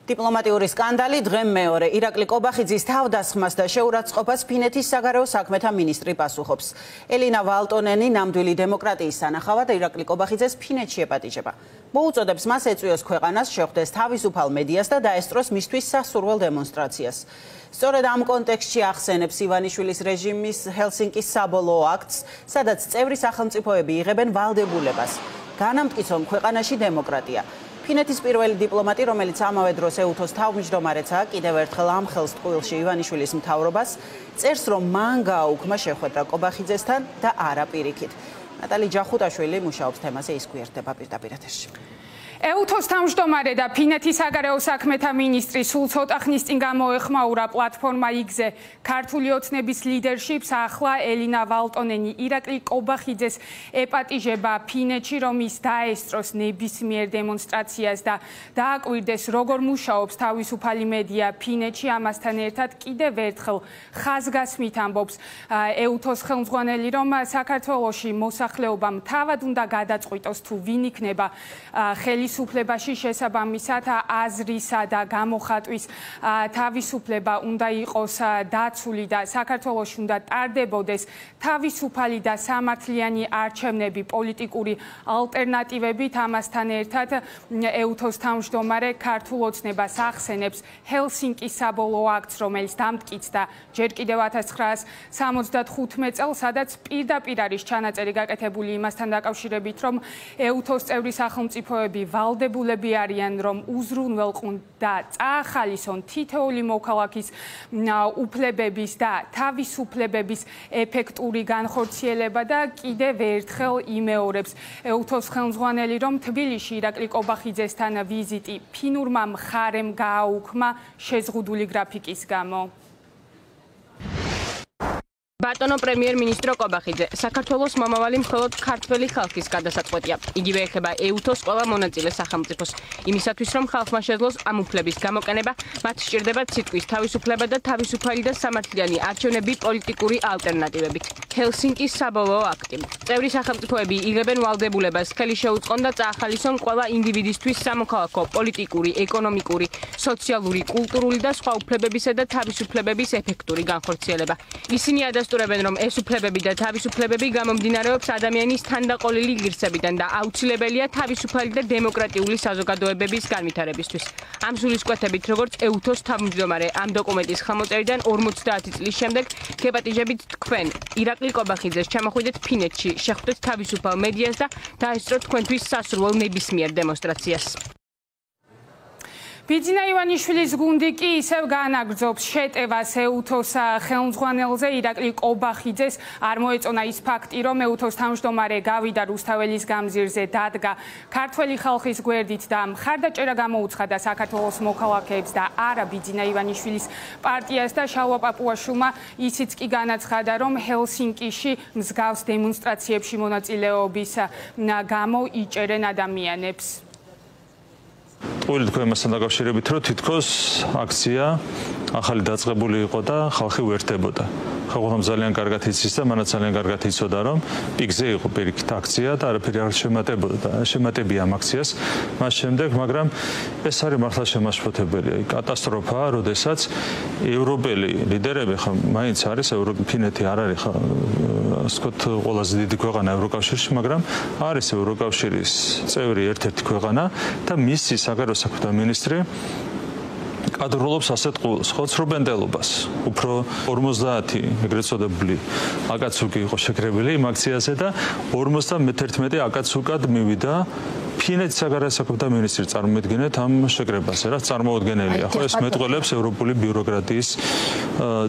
დიპლომატიური სკანდალი დღემ მეორე ირაკლი კობახიძის თავდასხმას და შეურაცხყოფას ფინეთის საგარეო საქმეთა მინისტრი პასუხობს. ელინა ვალტონენი ნამდვილი დემოკრატიის სანახავად ირაკლი კობახიძეს ფინეთში ეპატიჟება. მოუწოდებს მას ეწვიოს ქვეყანას, შეხვდეს თავისუფალ მედიას და დაესწროს მისთვის სასურველ დემონსტრაციას. სწორედ ამ კონტექსტში ახსენებს ივანიშვილის რეჟიმის ჰელსინკის საბოლოო აქტს, სადაც წევრი სახელმწიფოები იღებენ ვალდებულებას. განამტკიცონ ქვეყანაში დემოკრატია. ფინეთის პირველი დიპლომატი, რომელიც ამავე დროს ეუთოს თავმჯდომარეცაა, კიდევ ერთხელ ამხელს ტყუილში ივანიშვილის მთავრობას, წერს, რომ მან გააუქმა შეხვედრა კობახიძესთან და არა პირიქით. ნატალი ჯახუტაშვილი მუშაობს თემაზე, ის გვერდება პირდაპირ ეთერში. ეუთოს თავმჯდომარე და ფინეთის საგარეო საქმეთა მინისტრი სულ ცოტა ხნის წინ გამოეხმაურა პლატფორმა X-ზე ქართული ოცნების ლიდერშიპს. ახლა ელინა ვალტონენი ირაკლი კობახიძეს ეპატიჟება ფინეთში, რომ ის დაესწროს ნებისმიერ დემონსტრაციას და დააკვირდეს, როგორ მუშაობს თავისუფალი მედია ფინეთში. ამასთან ერთად კიდევ ერთხელ ხაზგასმით ამბობს ეუთოს ხელმძღვანელი, რომ საქართველოში მოსახლეობამ თავად უნდა გადაწყვიტოს თუ ვინ იქნება ხელისუფლებაში, შესაბამისად აზრისა და გამოხატვის თავისუფლება უნდა იყოს დაცული და საქართველოში უნდა ტარდებოდეს თავისუფალი და სამართლიანი არჩევნები პოლიტიკური ალტერნატივებით. ამასთან ერთად ეუთოს თავმჯდომარე ქართულ ოცნებას ახსენებს ჰელსინკის საბოლოო აქტს, რომელიც დამტკიცდა ჯერ კიდევ 1975 წელს, სადაც პირდაპირ არის ჩანაწერი გაკეთებული იმასთან დაკავშირებით, რომ ეუთოს წევრი სახელმწიფოები ვალდებულები არიან, რომ უზრუნველყონ და წაახალისონ თითოეული მოქალაქის უფლებების და თავისუფლებების ეფექტური განხორციელება და კიდევ ერთხელ იმეორებს ეუთოს ხელმძღვანელი, რომ თბილისში ირაკლი კობახიძესთან ვიზიტი ფინურმა მხარემ გააუქმა შეზღუდული გრაფიკის გამო. ბატონო პრემიერ-მინისტრო კობახიძე, საქართველოს მომავალი მხოლოდ ქართველი ხალხის გადასაწყვეტია. იგივე ეხება ეუთოს ყველა მონაწილე სახელმწიფოს. იმისათვის, რომ ხალხმა შეძლოს ამ უფლების გამოყენება, მათ სჭირდებათ სიტყვის თავისუფლება და თავისუფალი და სამართლიანი არჩევნები პოლიტიკური ალტერნატივებით. ჰელსინკის საბოლოო აქტი. წევრი სახელმწიფოები იღებენ ვალდებულებას ხელი შეუწყონ და წაახალისონ ყველა ინდივიდისთვის სამოქალაქო, პოლიტიკური, ეკონომიკური, სოციალური, კულტურული და სხვა უფლებებისა და თავისუფლებების ეფექტური განხორციელება. ისინი ადასტურებენ, რომ ეს უფლებები და თავისუფლებები გამომდინარეობს ადამიანის თანდაყოლილი ღირსებიდან და აუცილებელია თავისუფალი და დემოკრატიული საზოგადოებების განვითარებისთვის. ამ სულისკვეთებით, როგორც ეუთოს თავმჯდომარე ამ დოკუმენტის ხელმოწერიდან 50 წლის შემდეგ გეპატიჟებით თქვენ ირაკლი კობახიძეს ჩამოხვიდეთ ფინეთში, შეხვდეთ თავისუფალ მედიას და დაესწროთ თქვენთვის სასურველ ნებისმიერ დემონსტრაციას. ბიძინა ივანიშვილის გუნდი კი ისევ განაგრძობს შეტევას ეუთოს ხელმძღვანელზე. ირაკლი კობახიძეს არ მოეწონა ის ფაქტი, რომ ეუთოს თავმჯდომარე გავიდა რუსთაველის გამზირზე, დადგა ქართველი ხალხის გვერდით და მხარდაჭერა გამოუცხადა საქართველოს მოქალაქეებს და არა ბიძინა ივანიშვილის პარტიას და შალვა პაპუაშვილმა ისიც კი განაცხადა, რომ ჰელსინკიში მსგავს დემონსტრაციებში მონაწილეობის გამო იჭერენ ადამიანებს. ტყუილი თქვენ მასთან დაკავშირებით, რომ თითქოს აქცია ახალი დაწყებული იყო და ხალხი უერთდებოდა. ხალხმა ძალიან კარგად იცის და მანაც ძალიან კარგად იცოდა, რომ პიკზე იყო პირიქით აქცია და არაფერი არ შემატებია ამ აქციას. მას შემდეგ, მაგრამ ეს არის მართლა შემაშფოთებელი, კატასტროფაა, როდესაც ევროპელი ლიდერები ხა მაინც არის ფინეთი არ არის ხა ასე ვთქვათ ყველაზე დიდი ქვეყანა ევროკავშირში, მაგრამ არის ევროკავშირის წევრი ერთ-ერთი ქვეყანა და მისი საგარეო საქმეთა მინისტრი კადრულობს ასეთ ყულს, ხოცრუბენდელობას. უფრო 50 ეგრეთ წოდებული აკაცუკი იყო შეკრებილი იმ აქციაზე და 51 აკაცუკად მივიდა ფინეთის საგარეო საქმეთა მინისტრი. წარმოიდგინეთ ამ შეკრებაზე, რაც წარმოუდგენელია. ხო, ეს მეტყველებს ევროპული ბიუროკრატიის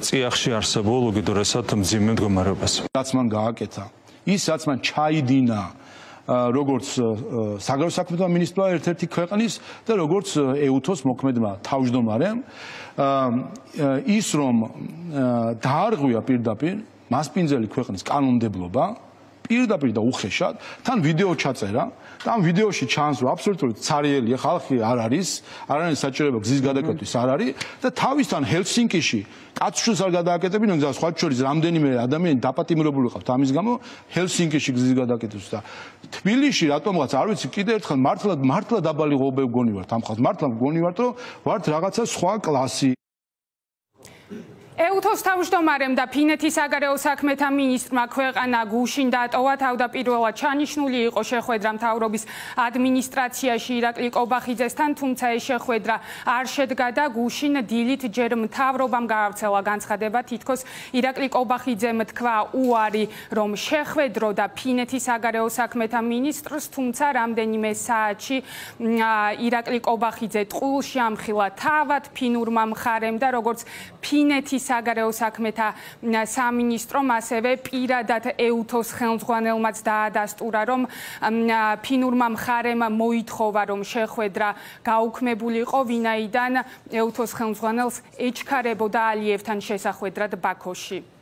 წიაღში არსებულ უკიდურესად მძიმე მდგომარეობას. რაც მან გააკეთა, ის რაც მან ჩაიდინა როგორც საგარეო საქმეთა მინისტრმა ერთ-ერთი ქვეყნის და როგორც ეუთოს მოქმედმა თავმჯდომარემ, ის რომ დაარღვია პირდაპირ მასპინძელი ქვეყნის კანონმდებლობა პირდაპირ და უხეშად, თან ვიდეო ჩაწერა და ამ ვიდეოში ჩანს, რომ აბსოლუტურად ცარიელია, ხალხი არ არის საჭიროება გზის გადაკეტვის არ არის და თავისთან ჰელსინკიში კაცშვილს არ გადააკეტებინონ გზას, სხვა შორის რამდენიმე ადამიანი დაპატიმრებული ყავთ ამის გამო ჰელსინკიში გზის გადაკეტვის და თბილისში რატომღაც არ ვიცი კიდე ერთხელ მართლა დაბალი ღობე გონი ვართ ამ ხალხს, მართლა გონი ვართ, რომ ვართ რაღაცა სხვა კლასი. ეუთოს თავმჯდომარემ და ფინეთის საგარეო საქმეთა მინისტრმა ქვეყანა გუშინ დატოვა. თავდაპირველად ჩანიშნული იყო შეხვედრა მთავრობის ადმინისტრაციაში ირაკლი კობახიძესთან, თუმცა ეს შეხვედრა არ შედგა და გუშინ დილით ჯერ მთავრობამ გაავრცელა განცხადება, თითქოს ირაკლი კობახიძემ თქვა უარი, რომ შეხვედრო და ფინეთის საგარეო საქმეთა მინისტრს, თუმცა რამდენიმე საათში ირაკლი კობახიძე ტყუილში ამხილა თავად ფინურმა მხარემ და როგორც ფინეთის საგარეო საქმეთა სამინისტრომ ასევე პირადად ეუთოს ხელმძღვანელმაც დაადასტურა, რომ ფინურმა მხარემ მოითხოვა, რომ შეხვედრა გაუქმებულიყო, ვინაიდან ეუთოს ხელმძღვანელს ეჩქარებოდა ალიევთან შესახვედრად ბაქოში.